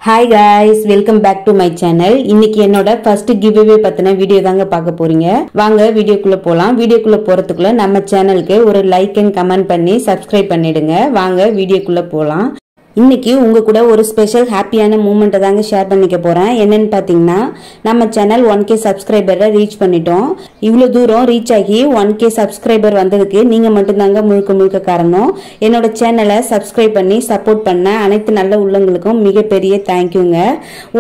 Hi guys, welcome back to my channel. இன்னைக்கு என்னோட first giveaway பத்தின வீடியோ தாங்க பார்க்க போறீங்க. வாங்க வீடியோக்குள்ள போலாம். வீடியோக்குள்ள போறதுக்குள்ள நம்ம சேனலுக்கு ஒரு லைக் and கமெண்ட் பண்ணி subscribe பண்ணிடுங்க. வாங்க வீடியோக்குள்ள போலாம். இன்னைக்கு உங்க கூட ஒரு ஸ்பெஷல் ஹாப்பியான மூமெண்ட் தாங்க ஷேர் பண்ணிக்க போறேன். என்னன்னு பாத்தீங்கன்னா நம்ம சேனல் 1k சப்ஸ்கிரைபரை ரீச் பண்ணிட்டோம். இவ்வளவு தூரம் ரீச் ஆகி 1k சப்ஸ்கிரைபர் வந்ததுக்கு நீங்க மட்டும் தாங்க முழுக்க காரணம். என்னோட சேனலை சப்ஸ்கிரைப் பண்ணி சப்போர்ட் பண்ண அனைத்து நல்ல உள்ளங்களுக்கும் மிகப்பெரிய தேங்க்யூங்க.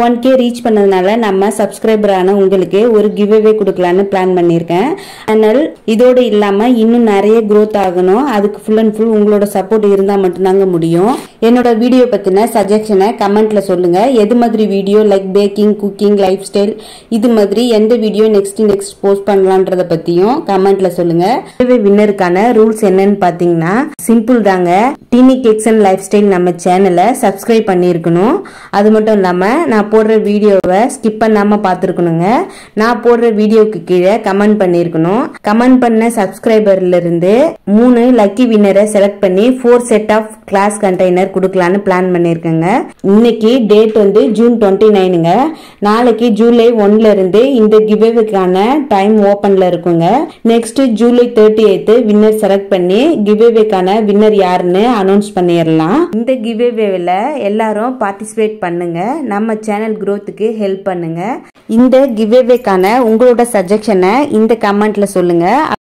1k ரீச் பண்ணதுனால நம்ம சப்ஸ்கிரைபர் ஆன உங்களுக்கு ஒரு கிவ்அவே கொடுக்கலான்னு பிளான் பண்ணியிருக்கேன். சேனல் இதோட இல்லாம இன்னும் நிறைய growth ஆகணும். அதுக்கு ஃபுல் அண்ட் ஃபுல் உங்களோட சப்போர்ட் இருந்தா மட்டும்தாங்க முடியும். என்னோட வீடியோ பத்தின சஜஷனை கமெண்ட்ல சொல்லுங்க. எது மாதிரி video like baking, cooking, life style இது மாதிரி எந்த வீடியோ நெக்ஸ்ட் போஸ்ட் பண்ணலாம்ன்றத பத்தியும் கமெண்ட்ல சொல்லுங்க. வின்னருக்கான ரூல்ஸ் என்னன்னு பாத்தீங்கன்னா சிம்பிள் தாங்க. Teeny cakes and life style நம்ம சேனலை சப்ஸ்கிரைப் பண்ணிருக்கணும். அது மட்டும் இல்லாம நான் போடுற வீடியோவை ஸ்கிப் பண்ணாம பாத்துருக்கணுங்க. நான் போடுற வீடியோக்கு கீழே கமெண்ட் பண்ணிருக்கணும். கமெண்ட் பண்ண சப்ஸ்கிரைபர்ல இருந்து 3 லக்கி வின்னரை செலக்ட் பண்ணி 4 செட் ஆஃப் கிளாஸ் கண்டெய்னர் கொடுக்கலான்னு பிளான் பண்ணிருக்கேங்க. இன்னைக்கு டேட் வந்து ஜூன் 29ங்க. நாளைக்கு ஜூலை 1ல இருந்து இந்த கிவ்அவேக்கான டைம் ஓபன்ல இருக்குங்க. Next July 30th winner select பண்ணி கிவ்அவேக்கான வின்னர் யாருன்னு அனௌன்ஸ் பண்ணிடலாம். இந்த கிவ்அவேல எல்லாரும் பார்ட்டிசிபேட் பண்ணுங்க. நம்ம சேனல் growthக்கு ஹெல்ப் பண்ணுங்க. இந்த கிவ்அவேக்கான உங்களோட சஜஷனை இந்த கமெண்ட்ல சொல்லுங்க.